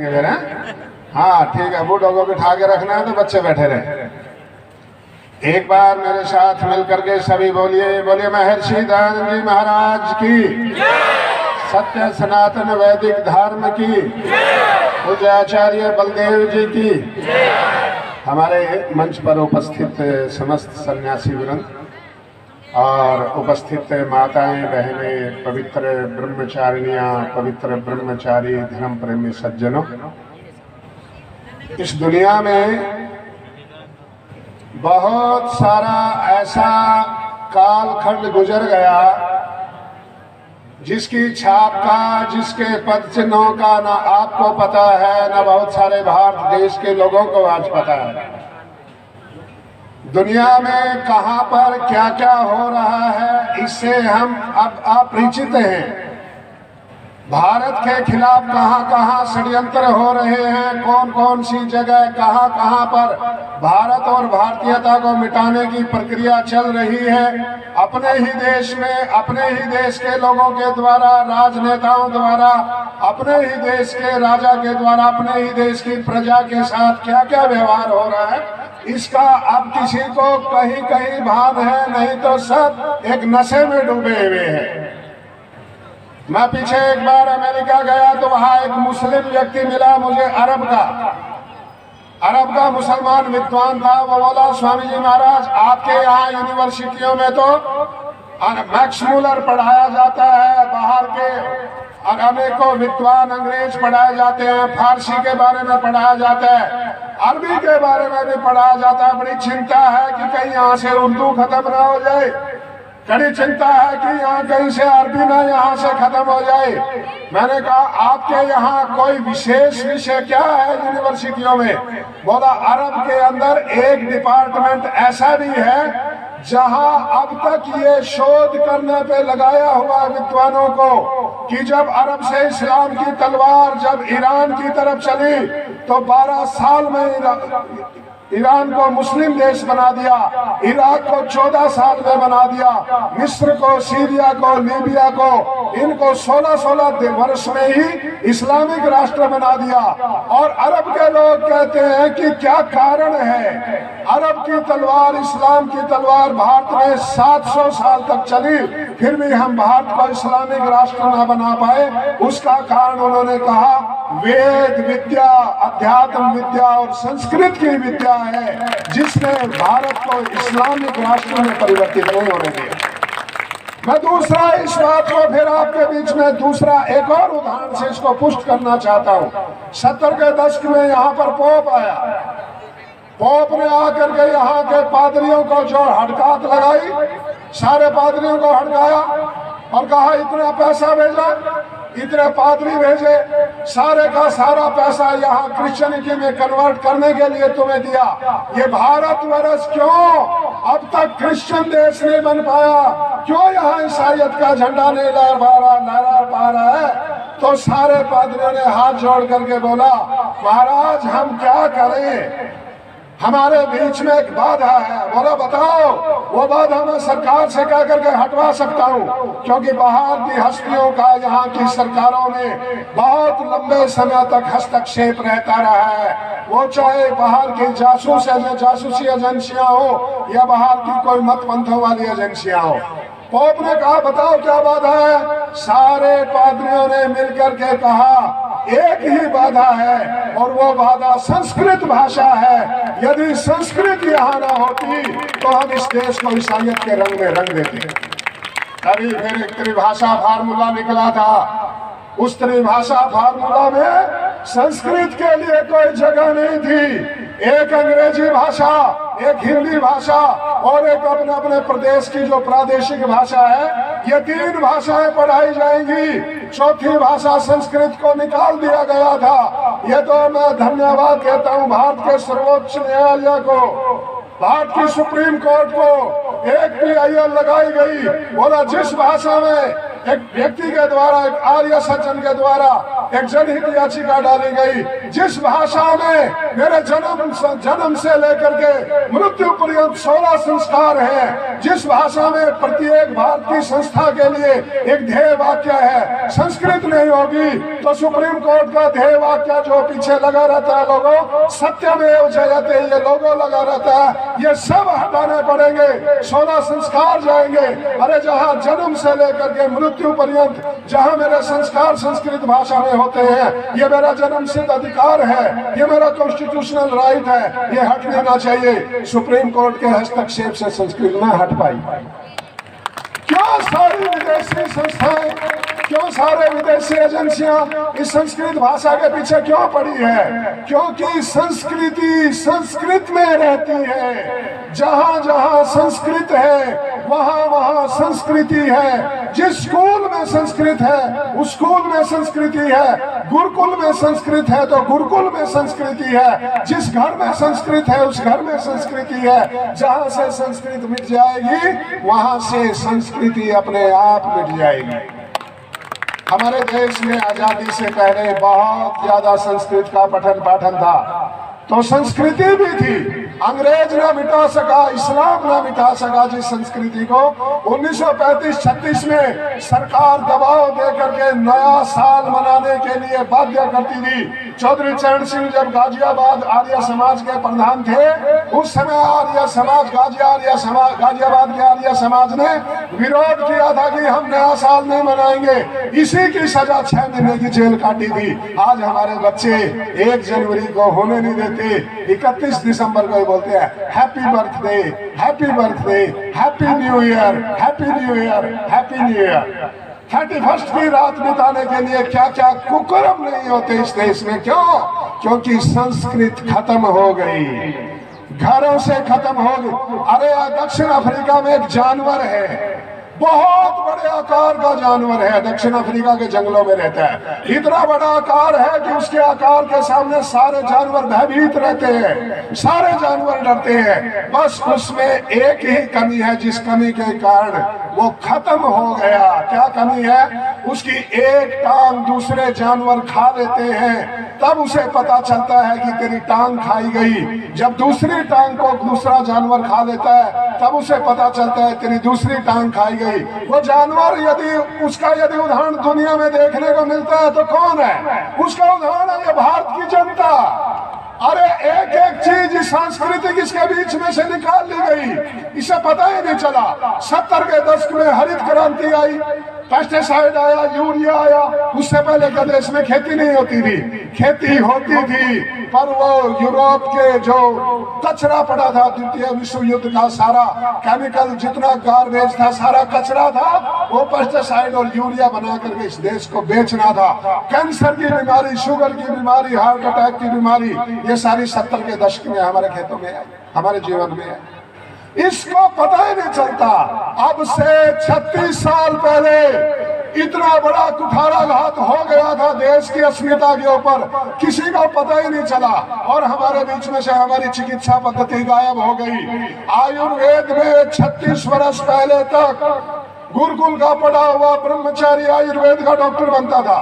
मेरे हाँ ठीक है, बूढ़ों को बिठा के रखना है तो बच्चे बैठे रहे। एक बार मेरे साथ मिलकर के सभी बोलिए, बोलिए महर्षि दयानंद जी महाराज की, सत्य सनातन वैदिक धर्म की, पूज्य आचार्य बलदेव जी की। हमारे मंच पर उपस्थित समस्त सन्यासी वृंद और उपस्थित माताएं बहनें, पवित्र ब्रह्मचारिणियां, पवित्र ब्रह्मचारी, धर्म प्रेमी सज्जनों, इस दुनिया में बहुत सारा ऐसा कालखंड गुजर गया जिसकी छाप का, जिसके पद चिन्हों का ना आपको पता है, ना बहुत सारे भारत देश के लोगों को आज पता है। दुनिया में कहां पर क्या क्या हो रहा है इससे हम अब अपरिचित हैं। भारत के खिलाफ कहां कहां षड्यंत्र हो रहे हैं, कौन कौन सी जगह कहां कहां पर भारत और भारतीयता को मिटाने की प्रक्रिया चल रही है। अपने ही देश में, अपने ही देश के लोगों के द्वारा, राजनेताओं द्वारा, अपने ही देश के राजा के द्वारा, अपने ही देश की प्रजा के साथ क्या क्या व्यवहार हो रहा है, इसका अब किसी को कहीं कहीं भान है, नहीं तो सब एक नशे में डूबे हुए हैं। मैं पीछे एक बार अमेरिका गया तो वहां एक मुस्लिम व्यक्ति मिला मुझे, अरब का मुसलमान विद्वान था। वो बोला, स्वामी जी महाराज आपके यहाँ यूनिवर्सिटियों में तो मैक्स मूलर पढ़ाया जाता है, बाहर के और अनेकों विद्वान अंग्रेज पढ़ाए जाते हैं, फारसी के बारे में पढ़ाया जाता है, अरबी के बारे में भी पढ़ाया जाता है। बड़ी चिंता है कि कहीं यहाँ से उर्दू खत्म ना हो जाए, बड़ी चिंता है कि यहाँ कहीं से अरबी ना यहाँ से खत्म हो जाए। मैंने कहा आपके यहाँ कोई विशेष विषय क्या है यूनिवर्सिटियों में? बोला अरब के अंदर एक डिपार्टमेंट ऐसा भी है जहां अब तक ये शोध करने पे लगाया हुआ विद्वानों को कि जब अरब से इस्लाम की तलवार जब ईरान की तरफ चली तो 12 साल में ईरान को मुस्लिम देश बना दिया, इराक को 14 साल में बना दिया, मिस्र को, सीरिया को, लीबिया को, इनको 16-16 वर्ष में ही इस्लामिक राष्ट्र बना दिया। और अरब के लोग कहते हैं कि क्या कारण है, अरब की तलवार, इस्लाम की तलवार भारत में 700 साल तक चली, फिर भी हम भारत को इस्लामिक राष्ट्र न बना पाए। उसका कारण उन्होंने कहा वेद विद्या, अध्यात्म विद्या और संस्कृत की विद्या है जिसने भारत को इस्लामिक राष्ट्र में परिवर्तित नहीं होने दिया। मैं दूसरा इस बात को फिर आपके बीच में दूसरा एक और उदाहरण से इसको पुष्ट करना चाहता हूँ। 70 के दशक में यहाँ पर पोप आया। पोप ने आकर के यहाँ के पादरियों को जो हड़कात लगाई, सारे पादरियों को हड़काया और कहा इतना पैसा भेजा, इतने पादरी भेजे, सारे का सारा पैसा यहाँ क्रिश्चियनिटी में कन्वर्ट करने के लिए तुम्हें दिया। ये भारतवर्ष क्यों अब तक क्रिश्चियन देश नहीं बन पाया, क्यों यहाँ ईसाइयत का झंडा नहीं लहरा पा रहा है? तो सारे पादरियों ने हाथ जोड़ करके बोला महाराज हम क्या करें, हमारे बीच में एक बाधा है। बोला बताओ, वो बाधा मैं सरकार से कह करके हटवा सकता हूँ, क्योंकि बाहर की हस्तियों का यहाँ की सरकारों में बहुत लंबे समय तक हस्तक्षेप रहता रहा है। वो चाहे बाहर की जासूसी एजेंसियां हो या बाहर की कोई मत पंथों वाली एजेंसियां हो। पोप ने कहा बताओ क्या बाधा है? सारे पादरियों ने मिलकर के कहा एक ही बाधा है और वो बाधा संस्कृत भाषा है। यदि संस्कृत यहाँ ना होती तो हम इस देश को ईसाइयत के रंग में रंग देते। तभी फिर एक त्रिभाषा फार्मूला निकला था। उस त्रिभाषा फार्मूला में संस्कृत के लिए कोई जगह नहीं थी। एक अंग्रेजी भाषा, एक हिंदी भाषा और एक अपने अपने प्रदेश की जो प्रादेशिक भाषा है, ये 3 भाषाएं पढ़ाई जाएंगी। चौथी भाषा संस्कृत को निकाल दिया गया था। ये तो मैं धन्यवाद कहता हूँ भारत के सर्वोच्च न्यायालय को, भारत की सुप्रीम कोर्ट को। एक PIL लगाई गई, बोला जिस भाषा में एक व्यक्ति के द्वारा, एक आर्य सज्जन के द्वारा एक जनहित याचिका डाली गई, जिस भाषा में मेरे जन्म से लेकर के मृत्यु पर्यंत 16 संस्कार है, जिस भाषा में प्रत्येक भारतीय संस्था के लिए एक ध्येय वाक्य है, संस्कृत नहीं होगी तो सुप्रीम कोर्ट का ध्येय वाक्य जो पीछे लगा रहता है लोगों, सत्यमेव जयते, ये लोगो लगा रहता है, ये सब हटाने पड़ेंगे, 16 संस्कार जाएंगे। अरे जहाँ जन्म से लेकर के मृत्यु पर्यंत जहाँ मेरे संस्कार संस्कृत भाषा में होते हैं, ये मेरा जन्म सिद्ध अधिकार है, ये मेरा कॉन्स्टिट्यूशनल राइट है, ये हट लेना चाहिए। सुप्रीम कोर्ट के हस्तक्षेप से संस्कृत में हट पाई। क्यों सारी विदेशी संस्थाएं, क्यों सारे विदेशी एजेंसियां इस संस्कृत भाषा के पीछे क्यों पड़ी है? क्योंकि संस्कृति संस्कृत में रहती है। जहां जहां संस्कृत है वहां वहां संस्कृति है। जिस स्कूल में संस्कृत है उस स्कूल में संस्कृति है, गुरुकुल में संस्कृत है तो गुरुकुल में संस्कृति है, जिस घर में संस्कृत है उस घर में संस्कृति है। जहां से संस्कृत मिट जाएगी वहां से संस्कृति अपने आप मिट जाएगी। हमारे देश में आजादी से पहले बहुत ज्यादा संस्कृत का पठन पाठन था, तो संस्कृति भी थी। अंग्रेज ना मिटा सका, इस्लाम ना मिटा सका जिस संस्कृति को 1935-36 में सरकार दबाव दे करके नया साल मनाने के लिए बाध्य करती थी। चौधरी चरण सिंह जब गाजियाबाद आर्य समाज के प्रधान थे, उस समय आर्य समाज गाजियाबाद के आर्य समाज ने विरोध किया था कि हम नया साल नहीं मनाएंगे। इसी की सजा 6 महीने की जेल काटी थी। आज हमारे बच्चे 1 जनवरी को होने नहीं देते, 31 दिसंबर को बोलते हैं happy birthday, happy birthday, happy new year, happy new year, happy new year. 31 की रात बिताने के लिए क्या क्या कुकर्म नहीं होते इस देश में। क्यों? क्योंकि संस्कृत खत्म हो गई, घरों से खत्म हो गई। अरे दक्षिण अफ्रीका में एक जानवर है, बहुत बड़े आकार का जानवर है, दक्षिण अफ्रीका के जंगलों में रहता है। इतना बड़ा आकार है कि उसके आकार के सामने सारे जानवर भयभीत रहते हैं, सारे जानवर डरते हैं। बस उसमें एक ही कमी है, जिस कमी के कारण वो खत्म हो गया। क्या कमी है? उसकी एक टांग दूसरे जानवर खा लेते हैं, तब उसे पता चलता है कि तेरी टांग खाई गई। जब दूसरी टांग को दूसरा जानवर खा लेता है तब उसे पता चलता है तेरी दूसरी टांग खाई गई। वो जानवर यदि उदाहरण दुनिया में देखने को मिलता है तो कौन है? उसका उदाहरण है ये भारत की जनता। अरे एक एक चीज सांस्कृतिक इसके बीच में से निकाल ली गई, इसे पता ही नहीं चला। 70 के दशक में हरित क्रांति आई, पेस्टिसाइड आया, यूरिया आया। उससे पहले का देश में खेती नहीं होती थी, खेती होती थी पर वो यूरोप के जो कचरा पड़ा था द्वितीय विश्व युद्ध का, सारा केमिकल जितना गार्बेज था, सारा कचरा था, वो पेस्टिसाइड और यूरिया बना करके इस देश को बेचना था। कैंसर की बीमारी, शुगर की बीमारी, हार्ट अटैक की बीमारी, ये सारी 70 के दशक में हमारे खेतों में है, हमारे जीवन में है। इसको पता ही नहीं चलता। अब से 36 साल पहले इतना बड़ा कुठाराघात हो गया था देश की अस्मिता के ऊपर, किसी को पता ही नहीं चला। और हमारे बीच में से हमारी चिकित्सा पद्धति गायब हो गई। आयुर्वेद में 36 वर्ष पहले तक गुरुकुल का पढ़ा हुआ ब्रह्मचारी आयुर्वेद का डॉक्टर बनता था,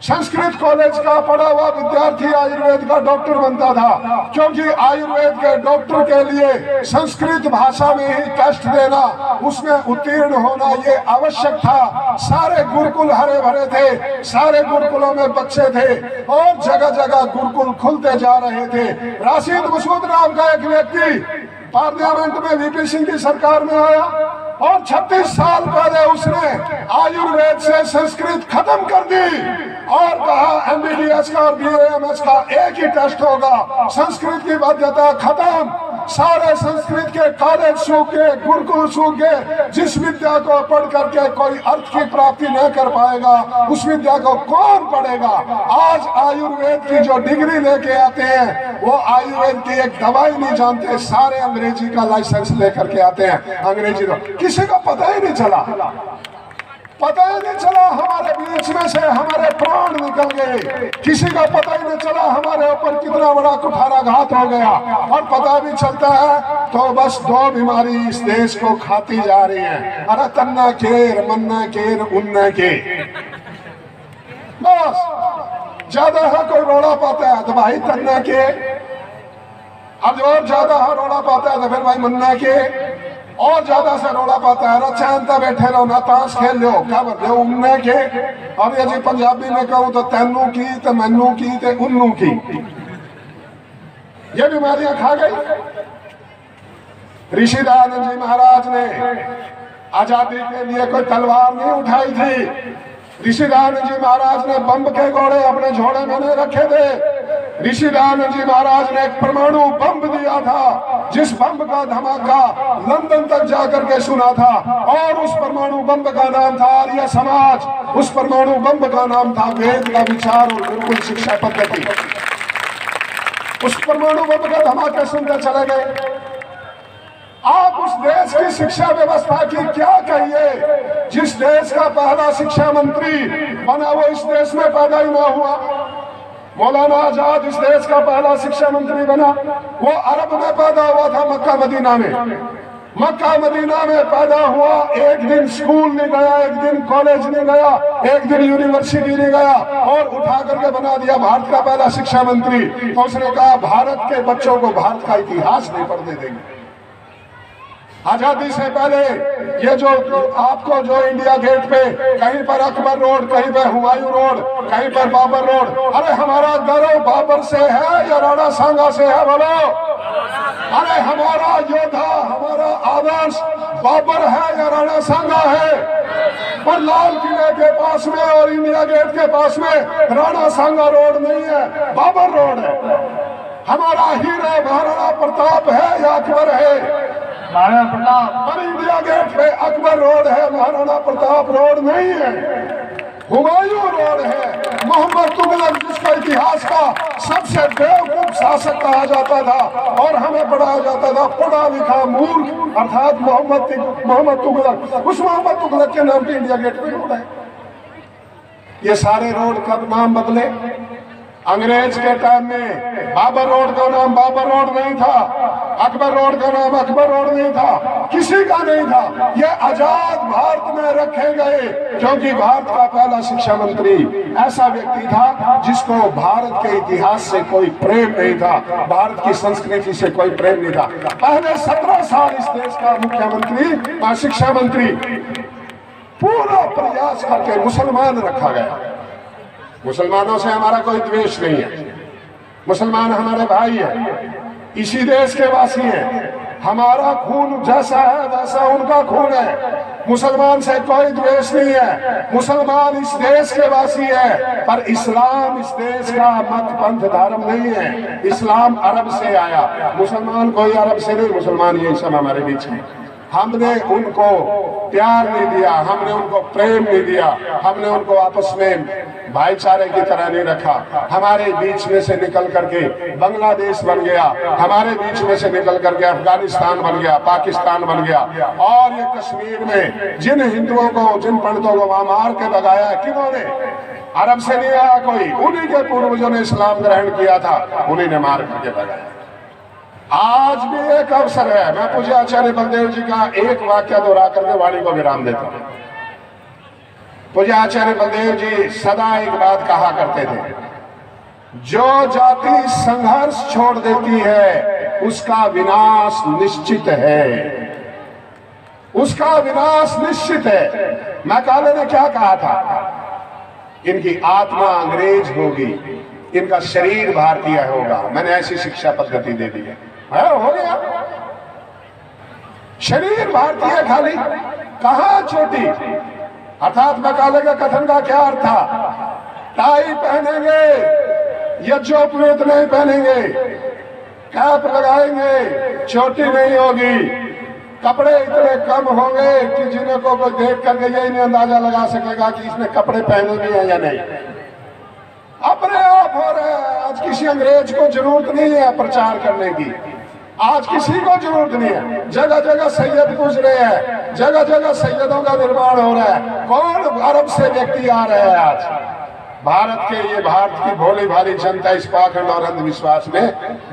संस्कृत कॉलेज का पढ़ा हुआ विद्यार्थी आयुर्वेद का डॉक्टर बनता था, क्योंकि आयुर्वेद के डॉक्टर के लिए संस्कृत भाषा में ही टेस्ट देना, उसमें उत्तीर्ण होना ये आवश्यक था। सारे गुरुकुल हरे भरे थे, सारे गुरुकुलों में बच्चे थे और जगह जगह गुरुकुल खुलते जा रहे थे। राशिद मसूद नाम का एक व्यक्ति पार्लियामेंट में वीपी सिंह की सरकार में आया और 36 साल पहले उसने आयुर्वेद से संस्कृत खत्म कर दी और कहा एमबीबीएस का और बीएमएस का एक ही टेस्ट होगा, संस्कृत की बाध्यता खत्म। सारे संस्कृत के कॉलेज सूखे, गुरुकुल सूखे। जिस विद्या को पढ़ करके कोई अर्थ की प्राप्ति न कर पाएगा उस विद्या को कौन पढ़ेगा? आज आयुर्वेद की जो डिग्री लेके आते हैं वो आयुर्वेद की एक दवाई नहीं जानते, सारे अंग्रेजी का लाइसेंस लेकर के आते हैं। अंग्रेजी तो किसी को पता ही नहीं चला। पता ही नहीं चला हमारे बीच में से हमारे प्राण निकल गए, किसी का पता ही नहीं चला हमारे ऊपर कितना बड़ा कुठाराघात हो गया। और पता भी चलता है तो बस दो बीमारी इस देश को खाती जा रही है, अरे तन्ना केर मन्ना केर उन्ना के। बस ज्यादा है कोई रोड़ा पाता है तो भाई तन्ना के, अब और ज्यादा है रोड़ा पाता है तो फिर भाई मन्ना के, और ज्यादा से रोड़ा पाता है रचानता बैठे रहो ना ताश खेल लो क्या बोलते उन्ने के। और यदि पंजाबी में कहूँ तो तैनू की तो मैनू की तो उन्नू की, ये बीमारियां खा गई। ऋषि दयानंद जी महाराज ने आजादी के लिए कोई तलवार नहीं उठाई थी। ऋषि दयानंद जी महाराज ने बम के गोले अपने झोड़े में नहीं रखे थे। ऋषि दयानंद जी महाराज ने एक परमाणु बम दिया था, जिस बम का धमाका लंदन तक जाकर के सुना था, और उस परमाणु बम का नाम था आर्य समाज, उस परमाणु बम का नाम था वेद का विचार और गुरुकुल शिक्षा पद्धति। उस परमाणु बम का धमाका सुनते चले गए। आप उस देश की शिक्षा व्यवस्था की क्या कहिए, जिस देश का पहला शिक्षा मंत्री बना वो इस देश में पैदा ही ना हुआ। मौलाना आजाद इस देश का पहला शिक्षा मंत्री बना, वो अरब में पैदा हुआ था, मक्का मदीना में। मक्का मदीना में पैदा हुआ, एक दिन स्कूल नहीं गया, एक दिन कॉलेज नहीं गया, एक दिन यूनिवर्सिटी नहीं गया, और उठा करके बना दिया भारत का पहला शिक्षा मंत्री। तो उसने कहा भारत के बच्चों को भारत का इतिहास नहीं पढ़ने देंगे। आजादी से पहले ये जो आपको जो इंडिया गेट पे कहीं पर अकबर रोड, कहीं पर हुमायूं रोड, कहीं पर बाबर रोड, अरे हमारा गर्व बाबर से है या राणा सांगा से है बोलो? अरे हमारा योद्धा, हमारा आदर्श बाबर है या राणा सांगा है? और लाल किले के पास में और इंडिया गेट के पास में राणा सांगा रोड नहीं है, बाबर रोड है। हमारा हीरा महाराणा प्रताप है या अकबर है? महाराणा प्रताप। और इंडिया गेट पे अकबर रोड है, महाराणा प्रताप रोड नहीं है, हुमायूं रोड है। मोहम्मद तुगलक जिसको इतिहास का सबसे बेवकूफ शासक कहा जाता था और हमें पढ़ाया जाता था पढ़ा लिखा मूर्ख, अर्थात मोहम्मद तुगलक, उस मोहम्मद तुगलक के नाम पे इंडिया गेट पे रोड है। ये सारे रोड कब नाम बदले? अंग्रेज के टाइम में बाबर रोड का नाम बाबर रोड नहीं था, अकबर रोड का नाम अकबर रोड नहीं था, किसी का नहीं था। ये आजाद भारत में रखे गए क्योंकि भारत का पहला शिक्षा मंत्री ऐसा व्यक्ति था जिसको भारत के इतिहास से कोई प्रेम नहीं था, भारत की संस्कृति से कोई प्रेम नहीं था। पहले 17 साल इस देश का मुख्यमंत्री और शिक्षा मंत्री पूरा प्रयास करके मुसलमान रखा गया। मुसलमानों से हमारा कोई द्वेष नहीं है, मुसलमान हमारे भाई है, इसी देश के वासी हैं, हमारा खून जैसा है वैसा उनका खून है, मुसलमान से कोई द्वेष नहीं है, मुसलमान इस देश के वासी है। पर इस्लाम इस देश का मत पंथ धर्म नहीं है, इस्लाम अरब से आया, मुसलमान कोई अरब से नहीं, मुसलमान यही सब हमारे बीच में। हमने उनको प्यार नहीं दिया, हमने उनको प्रेम नहीं दिया, हमने उनको आपस में भाईचारे की तरह नहीं रखा। हमारे बीच में से निकल करके बांग्लादेश बन गया, हमारे बीच में से निकल करके अफगानिस्तान बन गया, पाकिस्तान बन गया। और ये कश्मीर में जिन हिंदुओं को, जिन पंडितों को वहां मार के भगाया, किन्होंने? अरब से नहीं आया कोई, उन्हीं के पूर्वजों ने इस्लाम ग्रहण किया था, उन्हीं ने मार करके भगाया। आज भी एक अवसर है, मैं पूज्य आचार्य बलदेव जी का एक वाक्य दोहरा करके वाणी को विराम देता हूं। पूज्य आचार्य बलदेव जी सदा एक बात कहा करते थे, जो जाति संघर्ष छोड़ देती है उसका विनाश निश्चित है, उसका विनाश निश्चित है। मैकाले ने क्या कहा था? इनकी आत्मा अंग्रेज होगी, इनका शरीर भारतीय होगा। मैंने ऐसी शिक्षा पद्धति दे दी है, हो गया। शरीर भारतीय खाली, कहां चोटी? अर्थात मैकाले का कथन का क्या अर्थ था? टाई पहनेंगे, यज्ञोपवीत नहीं पहनेंगे, कैप लगाएंगे, चोटी नहीं होगी, कपड़े इतने कम होंगे कि जिन्हें को कोई देख करके यही नहीं अंदाजा लगा सकेगा कि इसने कपड़े पहने भी हैं या नहीं। अपने आप हो रहे हैं। आज किसी अंग्रेज को जरूरत नहीं है प्रचार करने की, आज किसी को जरूरत नहीं है। जगह जगह सैयद गुजरे हैं, जगह जगह सैयदों का निर्माण हो रहा है। कौन अरब से व्यक्ति आ रहे हैं आज भारत के? ये भारत की भोली भाली जनता इस पाखंड और अंधविश्वास में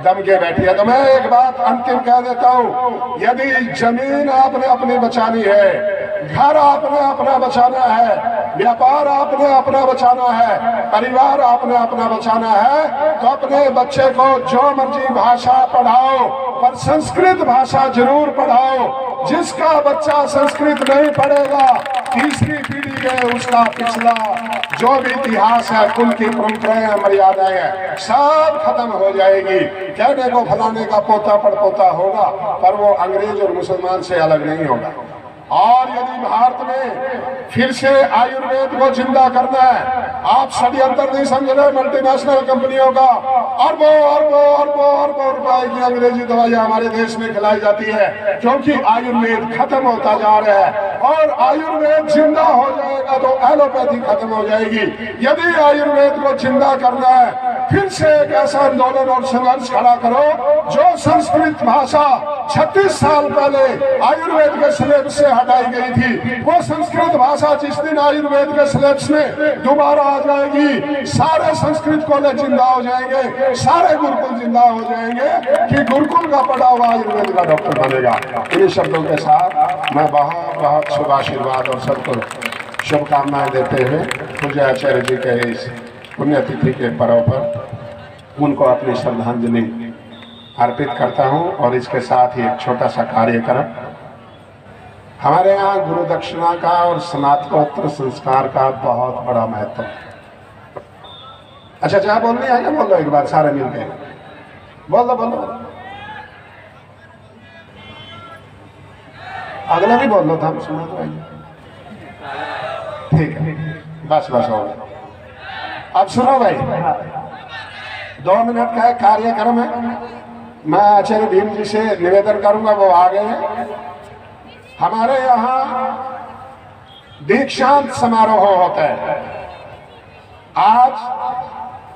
दम के बैठी है। तो मैं एक बात अंतिम कह देता हूँ, यदि जमीन आपने अपनी बचानी है, घर आपने अपना बचाना है, व्यापार आपने अपना बचाना है, परिवार आपने अपना बचाना है, तो अपने बच्चे को जो मर्जी भाषा पढ़ाओ, पर संस्कृत भाषा जरूर पढ़ाओ। जिसका बच्चा संस्कृत नहीं पढ़ेगा, तीसरी पीढ़ी में उसका पिछला जो भी इतिहास है, कुल की परंपराएं, मर्यादाएं हैं, सब खत्म हो जाएगी। कहने को फलाने का पोता पड़पोता होगा, पर वो अंग्रेज और मुसलमान से अलग नहीं होगा। और यदि भारत में फिर से आयुर्वेद को जिंदा करना है, आप षड्यंत्र नहीं समझ रहे मल्टीनेशनल कंपनियों का अरबों अरबों अरबों अरबों रुपए की अंग्रेजी दवाइयां हमारे देश में खिलाई जाती है, क्योंकि आयुर्वेद खत्म होता जा रहा है। और आयुर्वेद जिंदा हो जाएगा तो एलोपैथी खत्म हो जाएगी। यदि आयुर्वेद को जिंदा करना है, फिर से एक ऐसा आंदोलन और संघर्ष खड़ा करो जो संस्कृत भाषा 36 साल पहले आयुर्वेद के सिलेबस से हटाई गई थी, वो संस्कृत भाषा जिस दिन आयुर्वेद के सिलेबस में दोबारा आ जाएगी, सारे संस्कृत कॉलेज जिंदा हो जाएंगे, सारे गुरुकुल जिंदा हो जाएंगे कि गुरुकुल का पढ़ा हुआ आयुर्वेद का डॉक्टर बनेगा। इन शब्दों के साथ मैं बहुत बहुत शुभ आशीर्वाद और सबको शुभकामनाएं देते हुए पूज्य आचार्य जी के इस पुण्यतिथि के पर्व पर उनको अपनी श्रद्धांजलि अर्पित करता हूं। और इसके साथ ही एक छोटा सा कार्यक्रम, हमारे यहाँ गुरु दक्षिणा का और स्नातकोत्तर संस्कार का बहुत बड़ा महत्व है। अच्छा क्या बोलनी है? बोल लो एक बार सारे मिलके बोल दो, बोल दो, अगला भी बोल लो था, सुना तो ठीक है, बस बस हो गया। अब सुनो भाई, 2 मिनट का कार्यक्रम है। मैं आचार्य भीम जी से निवेदन करूंगा, वो आ गए हैं। हमारे यहाँ दीक्षांत समारोह होता है। आज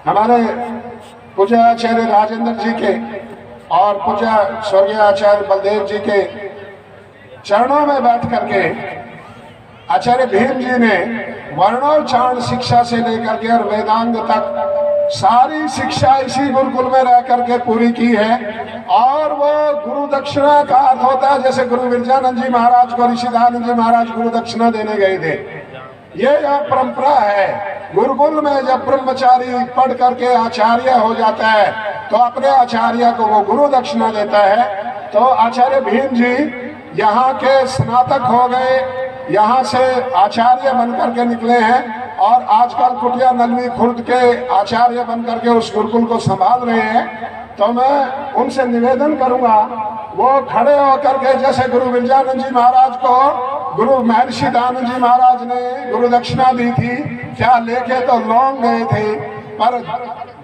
हमारे पूज्य आचार्य राजेंद्र जी के और पूज्य स्वर्गीय आचार्य बलदेव जी के चरणों में बैठ करके आचार्य भीम जी ने वर्णोच्चारण शिक्षा से लेकर के और वेदांग तक सारी शिक्षा इसी गुरुकुल में रह करके पूरी की है। और वो गुरु दक्षिणा का अर्थ होता है, जैसे गुरु विरजानंद जी महाराज को ऋषिदानंद जी महाराज गुरु दक्षिणा देने गए थे। ये यहाँ परंपरा है। गुरुकुल में जब ब्रह्मचारी पढ़ करके आचार्य हो जाता है तो अपने आचार्य को वो गुरु दक्षिणा देता है। तो आचार्य भीम जी यहाँ के स्नातक हो गए, यहाँ से आचार्य बनकर के निकले हैं और आजकल कुटिया नलवी खुर्द के आचार्य बनकर के उस गुरुकुल को संभाल रहे हैं। तो मैं उनसे निवेदन करूंगा, वो खड़े होकर के जैसे गुरु विरजानंद जी महाराज को गुरु महर्षि दानंद जी महाराज ने गुरु दक्षिणा दी थी, क्या लेके तो लौंग गए थे पर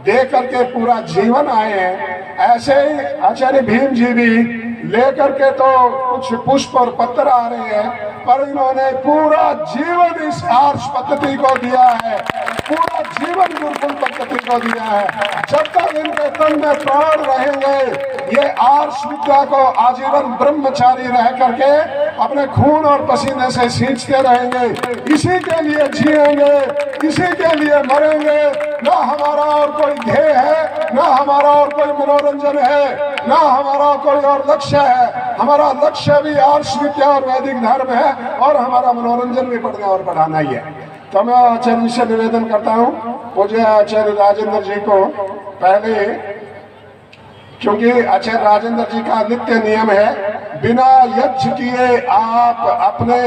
दे करके पूरा जीवन आए हैं, ऐसे ही आचार्य भीम जी भी लेकर के तो कुछ पुष्प और पत्र आ रहे हैं, पर इन्होंने पूरा जीवन इस आर्ष पद्धति को दिया है, पूरा जीवन गुरुकुल पद्धति को दिया है। जब तक इनके तन में प्राण रहेंगे, ये आर्ष विद्या को आजीवन ब्रह्मचारी रह करके अपने खून और पसीने से सींचते रहेंगे। इसी के लिए जिएंगे, इसी के लिए मरेंगे। ना हमारा और कोई ध्येय है, ना हमारा और कोई मनोरंजन है, ना हमारा कोई और लक्ष्य है। हमारा लक्ष्य भी आर्ष विद्या और वैदिक धर्म है और हमारा मनोरंजन भी बढ़ना और बढ़ाना ही है। तो मैं आचार्य से निवेदन करता हूँ, मुझे आचार्य राजेंद्र जी को पहले, क्योंकि आचार्य राजेंद्र जी का नित्य नियम है, बिना यज्ञ किए आप अपने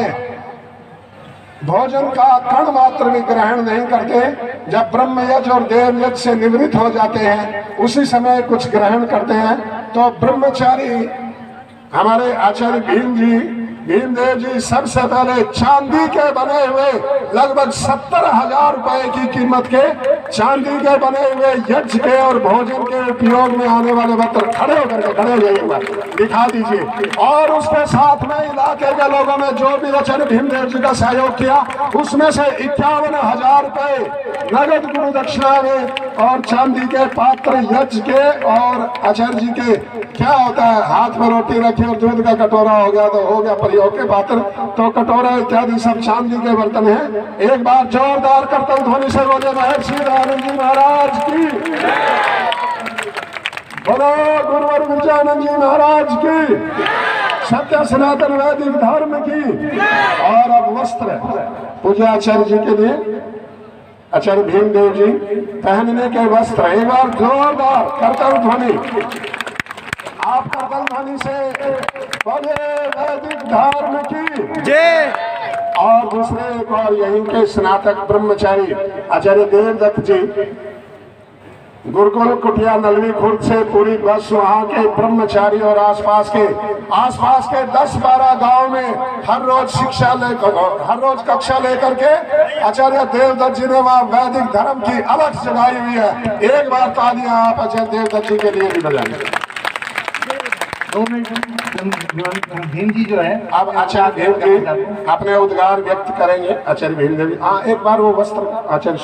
भोजन का कण मात्र भी ग्रहण नहीं करते। जब ब्रह्म यज्ञ और देव यज्ञ से निवृत्त हो जाते हैं उसी समय कुछ ग्रहण करते हैं। तो ब्रह्मचारी हमारे आचार्य भीमदेव जी सबसे पहले चांदी के बने हुए लगभग 70,000 रुपए की कीमत के चांदी के बने हुए यज्ञ के और भोजन के उपयोग में आने वाले बर्तन खड़े होकर के खड़े हो जाइएगा, दिखा दीजिए। और उसके साथ में इलाके के लोगों ने जो भी आचार्य भीमदेव जी का सहयोग किया उसमें से 51,000 रुपए नगद गुरु दक्षिणा में और चांदी के पात्र यज्ञ के और आचार्य जी के क्या होता है, हाथ में रोटी रखी और दूध का कटोरा हो गया तो हो गया प्रयोग के पात्र, तो कटोरा इत्यादि सब चांदी के बर्तन हैं। एक बार जोरदार करतल ध्वनि से बोले महर्षि दयानंद जी महाराज की, बोलो गुरुवर विजयानंद जी महाराज की, सत्य सनातन वैदिक धर्म की। और अब वस्त्र पूजा आचार्य जी के लिए आचार्य भीमदेव जी पहनने के वस्त्र, एक बार जोरदार करतल ध्वनि, आप करतल ध्वनि से बोले वैदिक धर्म की जय। और दूसरे एक और यहीं के स्नातक ब्रह्मचारी आचार्य देवदत्त जी गुरुकुल कुटिया नलवी खुर्द से पूरी बस वहाँ के ब्रह्मचारी और आसपास के 10-12 गांव में हर रोज शिक्षा लेकर, हर रोज कक्षा लेकर के आचार्य देवदत्त जी ने वहाँ वैदिक धर्म की अलग जगाई हुई है। एक बार तालियां आप आचार्य देवदत्त जी के लिए भी बजाएंगे। भीम जी जो है अब आचार्य भीम जी अपने उद्गार व्यक्त करेंगे। आचार्य भीमदेव जी, हाँ एक बार वो वस्त्र आचार्य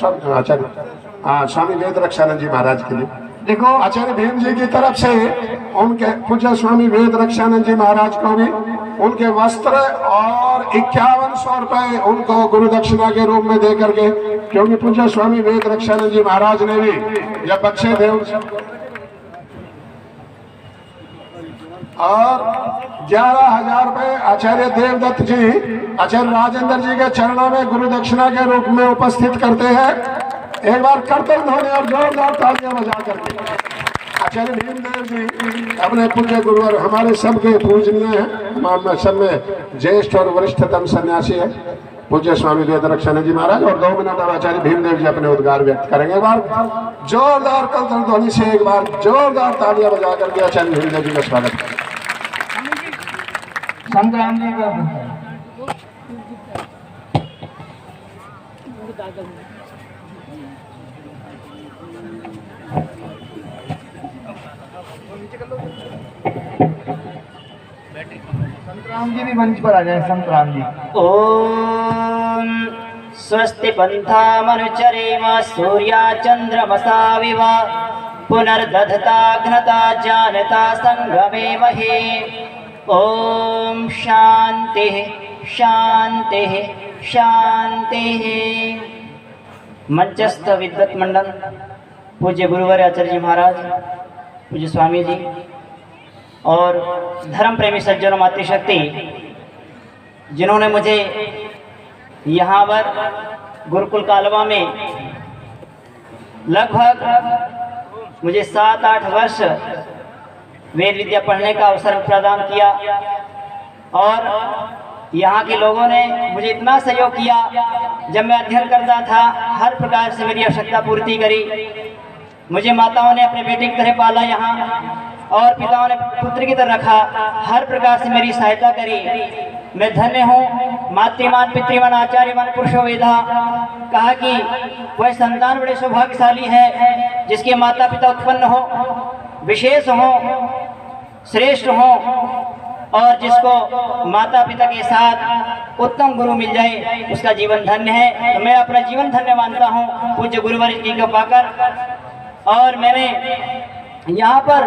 स्वामी वेद रक्षानंद जी महाराज के लिए देखो, आचार्य भीम जी की तरफ से उनके पूज्य स्वामी वेद रक्षानंद जी महाराज को भी उनके वस्त्र और 5100 रुपए उनको गुरु दक्षिणा के रूप में दे करके, क्योंकि पूज्य स्वामी वेद रक्षानंद जी महाराज ने भी जब बच्चे थे और 11,000 रुपए आचार्य देवदत्त जी आचार्य राजेंद्र जी के चरणों में गुरु दक्षिणा के रूप में उपस्थित करते हैं। एक बार करतल ध्वनि और जोरदार तालियां बजा करके आचार्य भीमदेव जी अपने पूज्य गुरु और हमारे सबके पूजनीय हैं, सब में ज्येष्ठ और वरिष्ठतम सन्यासी है पूज्य स्वामी वेद रक्षानंद जी महाराज। और 2 मिनट अब आचार्य भीमदेव जी अपने उद्गार व्यक्त करेंगे। एक बार जोरदार करतल ध्वनि से एक बार जोरदार तालियां बजा करके आचार्य भीमदेव जी का स्वागत करें। संग्राम जी का संतराम जी भी मंच पर आ जाए। संतराम जी, ओम स्वस्ति पंथामनुचरेम सूर्या चंद्रमसा विवा पुनर्दधता घ्नता जानता संगमे महे। ओम शांति शांति शांति। मंचस्थ विद्वत मंडल, पूज्य गुरुवर आचार्य जी महाराज, पूज्य स्वामी जी और धर्म प्रेमी सज्जनों, मातृशक्ति जिन्होंने मुझे यहाँ पर गुरुकुल कालवा में लगभग मुझे 7-8 वर्ष वेद विद्या पढ़ने का अवसर प्रदान किया और यहाँ के लोगों ने मुझे इतना सहयोग किया। जब मैं अध्ययन करता था हर प्रकार से मेरी आवश्यकता पूर्ति करी। मुझे माताओं ने अपने बेटे की तरह पाला यहाँ और पिताओं ने पुत्र की तरह रखा, हर प्रकार से मेरी सहायता करी। मैं धन्य हूँ। मातृमान पितृमान आचार्यमान पुरुषो वेदा, कहा कि वह संतान बड़े सौभाग्यशाली है जिसके माता पिता उत्पन्न हो, विशेष हो, श्रेष्ठ हो और जिसको माता पिता के साथ उत्तम गुरु मिल जाए उसका जीवन धन्य है। तो मैं अपना जीवन धन्य मानता हूँ पूज्य गुरुवर जी को पाकर। और मैंने यहाँ पर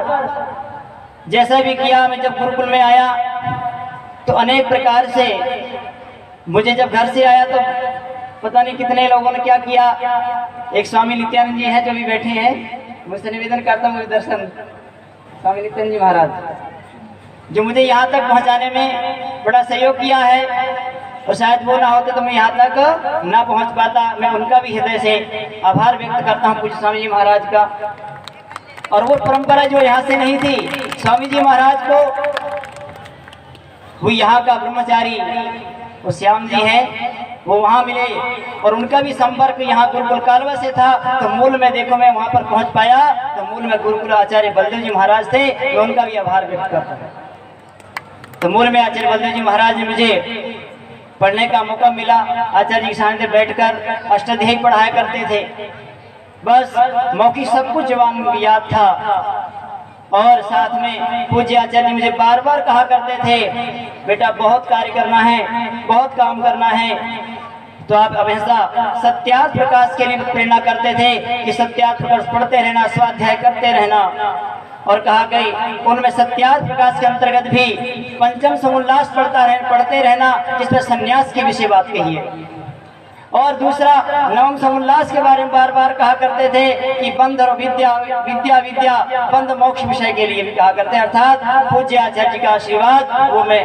जैसा भी किया, मैं जब गुरुकुल में आया तो अनेक प्रकार से मुझे जब घर से आया तो पता नहीं कितने लोगों ने क्या किया। एक स्वामी नित्यानंद जी हैं जो भी बैठे हैं, मुझसे निवेदन करता हूँ मुझे दर्शन, स्वामी नित्यानंद जी महाराज जो मुझे यहाँ तक पहुँचाने में बड़ा सहयोग किया है, और शायद वो ना होते तो मैं यहाँ तक ना पहुँच पाता। मैं उनका भी हृदय से आभार व्यक्त करता हूँ पूज्य स्वामी जी महाराज का। और वो परंपरा जो यहाँ से नहीं थी, स्वामी जी महाराज को वो यहाँ का ब्रह्मचारी वो श्याम जी हैं, वो वहाँ मिले और उनका भी संपर्क यहाँ गुरुकुल कालवा से था। तो मूल में देखो मैं वहाँ पर पहुँच पाया तो मूल में गुरुकुल आचार्य बलदेव जी महाराज थे, मैं उनका भी आभार व्यक्त करता हूँ। तो मूल में आचार्य बलदेव जी महाराज ने मुझे पढ़ने का मौका मिला। आचार्य जी के सामने बैठकर अष्टाध्यायी पढ़ाया करते थे, बस मौखिक सब कुछ जवान याद था। और साथ में पूज्य आचार्य जी मुझे बार बार कहा करते थे, बेटा बहुत कार्य करना है, बहुत काम करना है, तो आप हमेशा सत्यार्थ प्रकाश के लिए प्रेरणा करते थे कि सत्यार्थ प्रकाश पढ़ते रहना, स्वाध्याय करते रहना। और कहा गई उनमें सत्यार्थ प्रकाश के अंतर्गत भी पंचम समुल्लास पढ़ते रहना, जिसमें संन्यास की विषय बात कही है। और दूसरा नवम समुल्लास के बारे में बार बार कहा करते थे कि बंध और विद्या विद्या विद्या बंध मोक्ष विषय के लिए भी कहा करते हैं। अर्थात पूज्य आचार्य जी का आशीर्वाद वो मैं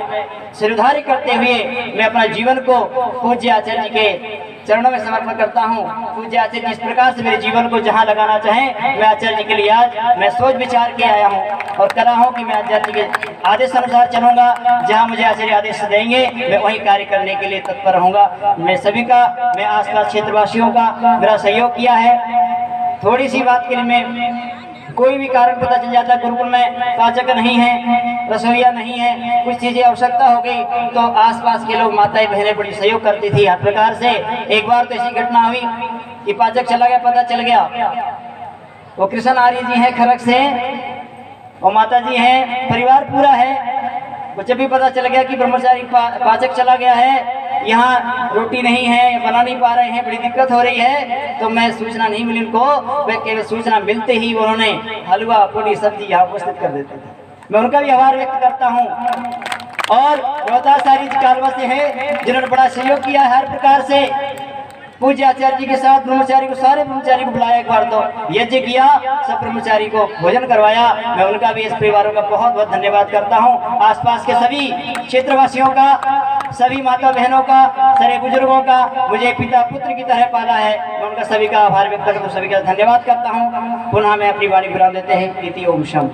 सिरधारी करते हुए मैं अपना जीवन को पूज्य आचार्य जी के चरणों में समर्पण करता हूँ। पूज्य आचार्य जी इस प्रकार से मेरे जीवन को जहाँ लगाना चाहें, मैं आचार्य जी के लिए आज मैं सोच विचार के आया हूँ और कर रहा हूँ कि मैं आचार्य जी के आदेश अनुसार चलूंगा। जहाँ मुझे आचार्य आदेश देंगे मैं वही कार्य करने के लिए तत्पर रहूंगा। मैं सभी का, मैं आसपास क्षेत्रवासियों का मेरा सहयोग किया है। थोड़ी सी बात के लिए मैं कोई भी कारण पता चल जाता है, गुरुकुल में पाचक नहीं है, रसोईया नहीं है, कुछ चीजें आवश्यकता हो गई तो आसपास के लोग, माताएं बहनें बड़ी सहयोग करती थी हर प्रकार से। एक बार तो ऐसी घटना हुई कि पाचक चला गया, पता चल गया वो कृष्ण आर्य जी हैं खरक से और माता जी हैं, परिवार पूरा है। वो जब भी पता चल गया कि ब्रह्मचारी पाचक चला गया है, यहाँ रोटी नहीं है, बना नहीं पा रहे हैं, बड़ी दिक्कत हो रही है, तो मैं सूचना नहीं मिली उनको। वे केवल सूचना मिलते ही उन्होंने हलवा पूरी सब्जी यहाँ उपस्थित कर देते थे। मैं उनका भी आभार व्यक्त करता हूँ। और रोहतास आर्य जी कालवा से है जिन्होंने बड़ा सहयोग किया है हर प्रकार से। पूज्य आचार्य जी के साथ ब्रह्मचारी को, सारे ब्रह्मचारी को बुलाया, एक बार तो यज्ञ किया, सब ब्रह्मचारी को भोजन करवाया। मैं उनका भी, इस परिवारों का बहुत बहुत धन्यवाद करता हूँ। आसपास के सभी क्षेत्रवासियों का, सभी माता बहनों का, सारे बुजुर्गों का, मुझे पिता पुत्र की तरह पाला है, मैं उनका सभी का आभार व्यक्त करता हूँ, सभी का धन्यवाद करता हूँ। पुनः मैं अपनी वाणी विराम देते हैं। इति ओम शम।